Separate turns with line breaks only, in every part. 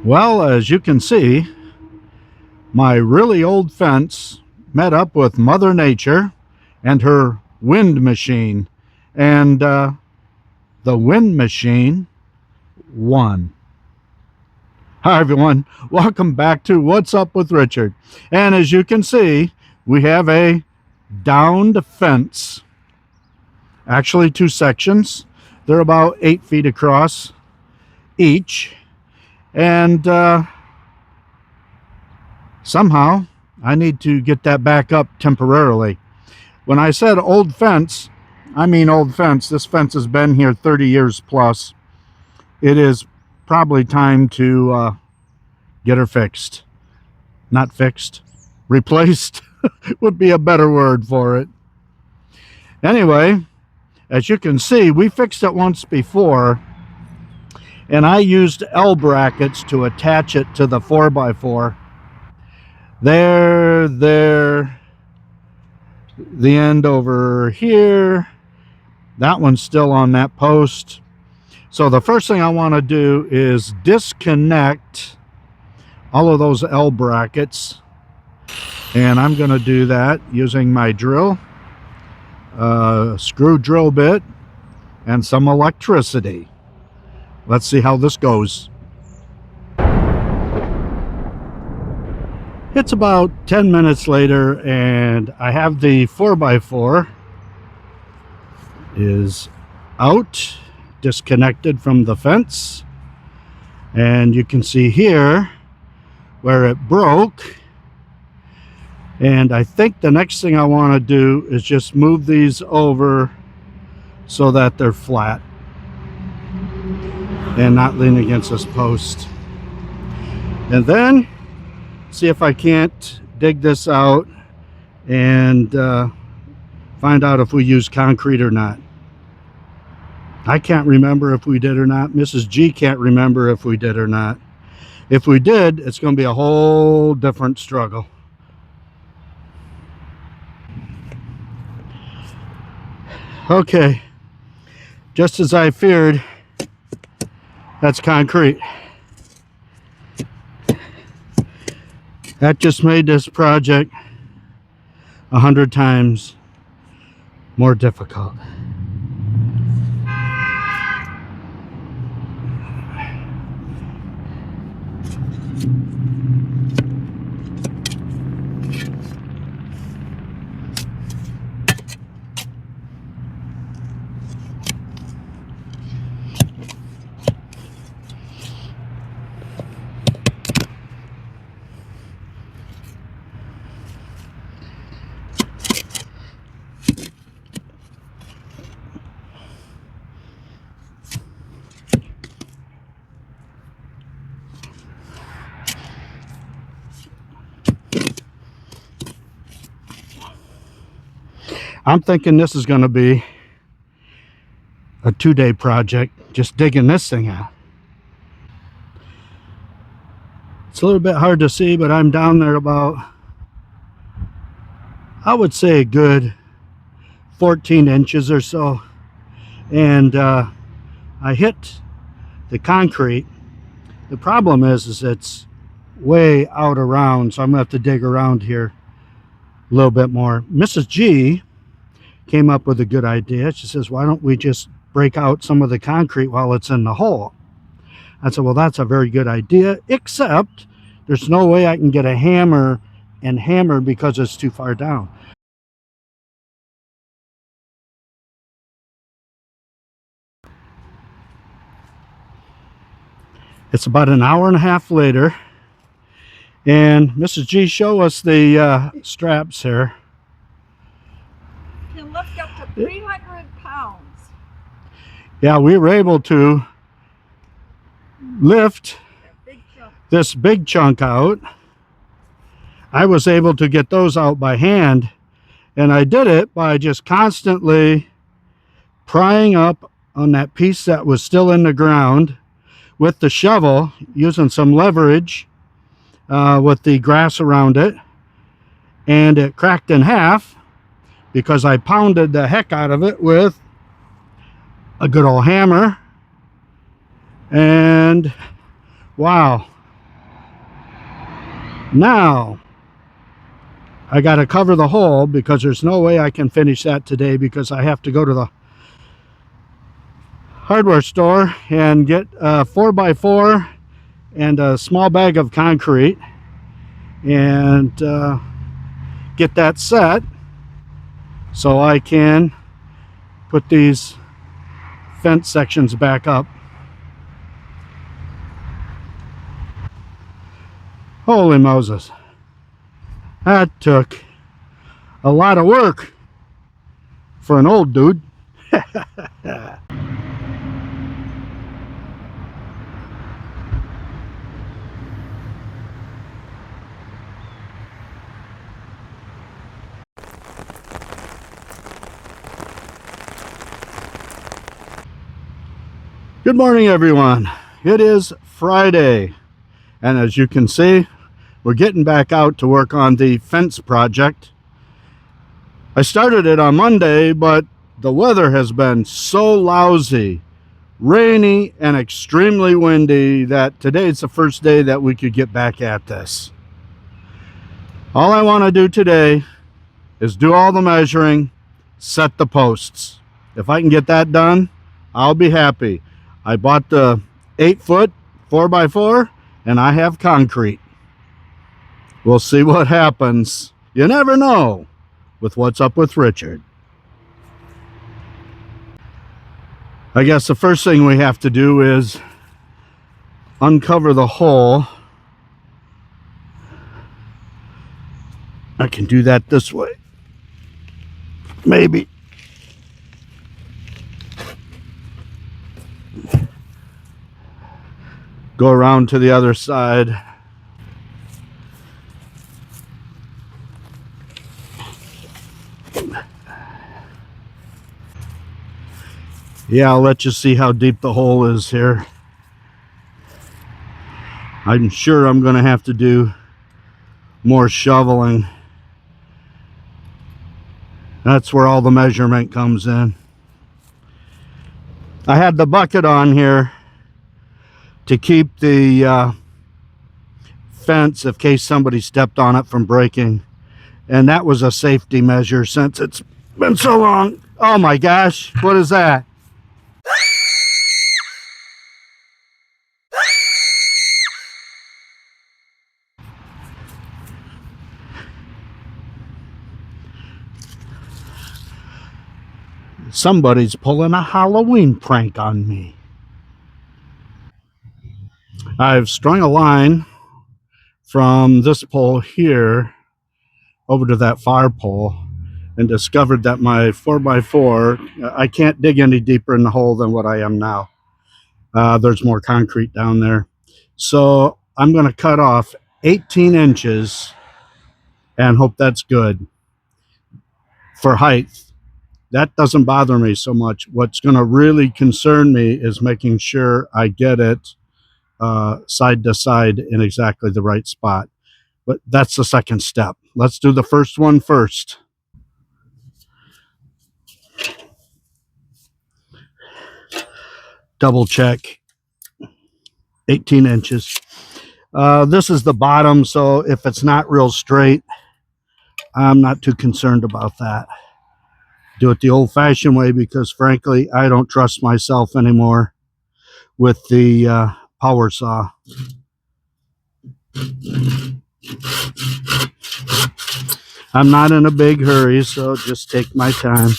Well, as you can see, my really old fence met up with Mother Nature and her wind machine, and the wind machine won. Hi everyone, welcome back to What's Up with Richard. And as you can see, we have a downed fence. Actually, two sections. They're about 8 feet across each. And somehow I need to get that back up temporarily. When I said old fence, I mean old fence. This fence has been here 30 years plus. It is probably time to get her fixed. Not fixed, replaced would be a better word for it. Anyway, as you can see, we fixed it once before, and I used L brackets to attach it to the 4x4. There, the end over here. That one's still on that post. So the first thing I want to do is disconnect all of those L brackets, and I'm going to do that using my drill, screw drill bit, and some electricity. Let's see how this goes. It's about 10 minutes later, and I have the 4x4 is out, disconnected from the fence, and you can see here where it broke. And I think the next thing I want to do is just move these over so that they're flat and not lean against this post, and then see if I can't dig this out and find out if we use concrete or not. I can't remember if we did or not. Mrs. G can't remember if we did or not. If we did, it's going to be a whole different struggle. Okay, just as I feared, that's concrete. That just made this project 100 times more difficult. I'm thinking this is going to be a 2-day project, just digging this thing out. It's a little bit hard to see, but I'm down there about, I would say, a good 14 inches or so. And I hit the concrete. The problem is it's way out around, so I'm going to have to dig around here a little bit more. Mrs. G came up with a good idea. She says, why don't we just break out some of the concrete while it's in the hole? I said, well, that's a very good idea, except there's no way I can get a hammer and hammer because it's too far down. It's about an hour and a half later, and Mrs. G, show us the straps here.
Can lift up to 300 pounds.
Yeah, we were able to lift this big chunk out. I was able to get those out by hand, and I did it by just constantly prying up on that piece that was still in the ground with the shovel, using some leverage with the grass around it, and it cracked in half because I pounded the heck out of it with a good old hammer. And wow, Now I got to cover the hole because there's no way I can finish that today because I have to go to the hardware store and get a 4x4 and a small bag of concrete and get that set so I can put these fence sections back up. Holy Moses, that took a lot of work for an old dude. Good morning, everyone. It is Friday, and as you can see, we're getting back out to work on the fence project. I started it on Monday, but the weather has been so lousy, rainy, and extremely windy that today's the first day that we could get back at this. All I want to do today is do all the measuring, set the posts. If I can get that done, I'll be happy. I bought the 8-foot 4x4 and I have concrete. We'll see what happens. You never know with what's up with Richard. I guess the first thing we have to do is uncover the hole. I can do that this way. Maybe. Go around to the other side. Yeah, I'll let you see how deep the hole is here. I'm sure I'm going to have to do more shoveling. That's where all the measurement comes in. I had the bucket on here to keep the fence in case somebody stepped on it from breaking, and that was a safety measure since it's been so long. Oh my gosh, what is that? Somebody's pulling a Halloween prank on me. I've strung a line from this pole here over to that far pole and discovered that my 4x4, I can't dig any deeper in the hole than what I am now. There's more concrete down there. So I'm going to cut off 18 inches and hope that's good for height. That doesn't bother me so much. What's going to really concern me is making sure I get it side to side in exactly the right spot. But that's the second step. Let's do the first one first. Double check. 18 inches. This is the bottom, so if it's not real straight, I'm not too concerned about that. Do it the old-fashioned way because, frankly, I don't trust myself anymore with the power saw. I'm not in a big hurry, so just take my time.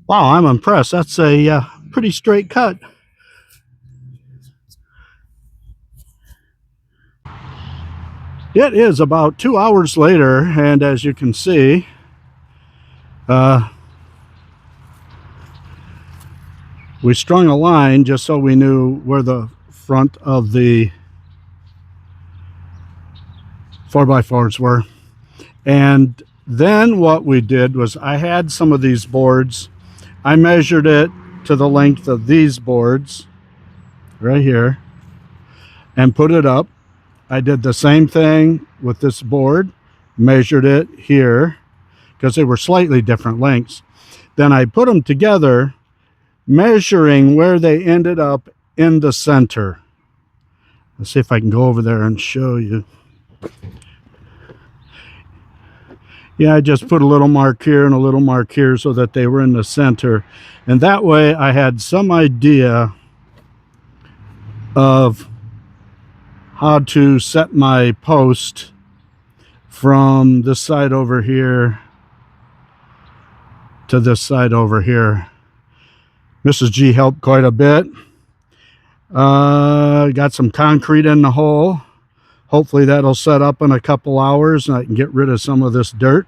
Wow, I'm impressed. That's a pretty straight cut. It is about 2 hours later, and as you can see, we strung a line just so we knew where the front of the 4x4s were. And then what we did was I had some of these boards. I measured it to the length of these boards right here and put it up. I did the same thing with this board, measured it here because they were slightly different lengths. Then I put them together, measuring where they ended up in the center. Let's see if I can go over there and show you. Yeah, I just put a little mark here and a little mark here so that they were in the center. And that way I had some idea of how to set my post from this side over here to this side over here. Mrs. G helped quite a bit. Got some concrete in the hole. Hopefully that'll set up in a couple hours and I can get rid of some of this dirt.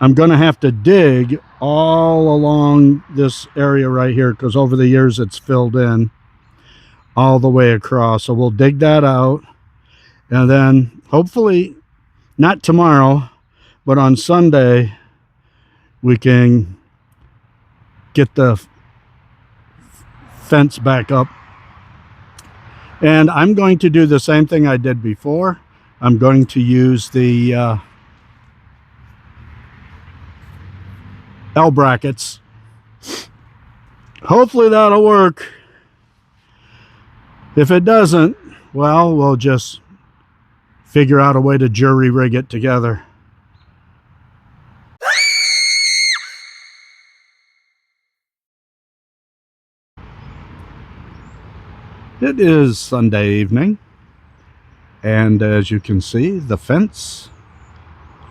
I'm going to have to dig all along this area right here because over the years it's filled in all the way across. So we'll dig that out, and then hopefully not tomorrow, but on Sunday we can get the fence back up. And I'm going to do the same thing I did before. I'm going to use the L brackets. Hopefully that'll work. If it doesn't, well, we'll just figure out a way to jury rig it together. It is Sunday evening, and as you can see, the fence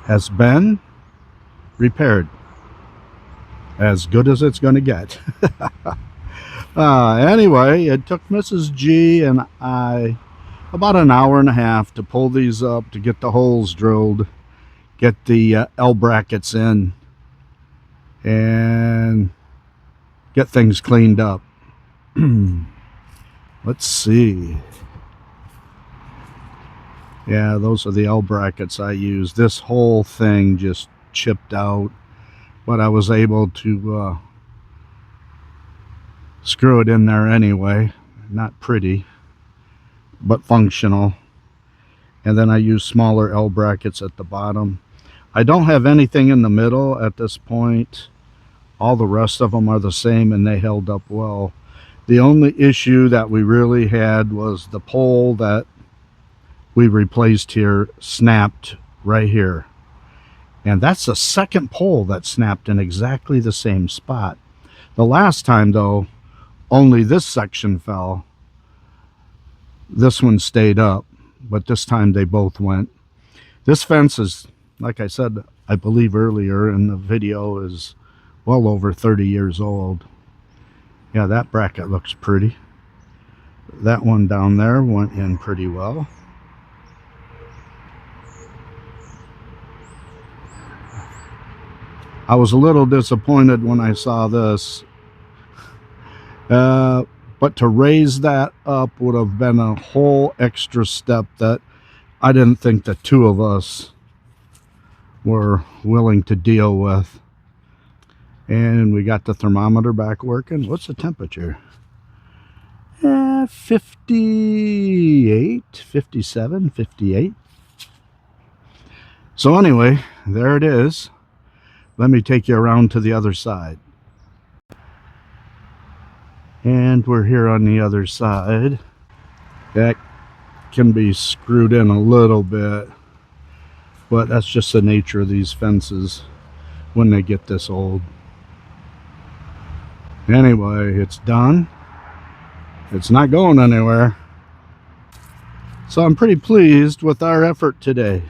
has been repaired. As good as it's going to get. Anyway, it took Mrs. G and I about an hour and a half to pull these up, to get the holes drilled, get the L brackets in, and get things cleaned up. Let's see. Yeah, those are the L brackets I used. This whole thing just chipped out, but I was able to screw it in there anyway. Not pretty, but functional. And then I use smaller L brackets at the bottom. I don't have anything in the middle at this point. All the rest of them are the same and they held up well. The only issue that we really had was the pole that we replaced here snapped right here. And that's the second pole that snapped in exactly the same spot. The last time though, only this section fell. This one stayed up, but this time they both went. This fence is, like I said, I believe earlier in the video, is well over 30 years old. Yeah, that bracket looks pretty. That one down there went in pretty well. I was a little disappointed when I saw this. But to raise that up would have been a whole extra step that I didn't think the two of us were willing to deal with. And we got the thermometer back working. What's the temperature? 58, 57, 58. So anyway, there it is. Let me take you around to the other side. And we're here on the other side. That can be screwed in a little bit, but that's just the nature of these fences when they get this old. Anyway, it's done. It's not going anywhere. So I'm pretty pleased with our effort today.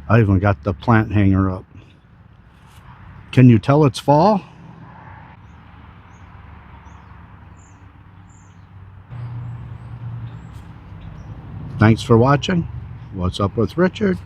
I even got the plant hanger up. Can you tell it's fall? Thanks for watching. What's Up with Richard?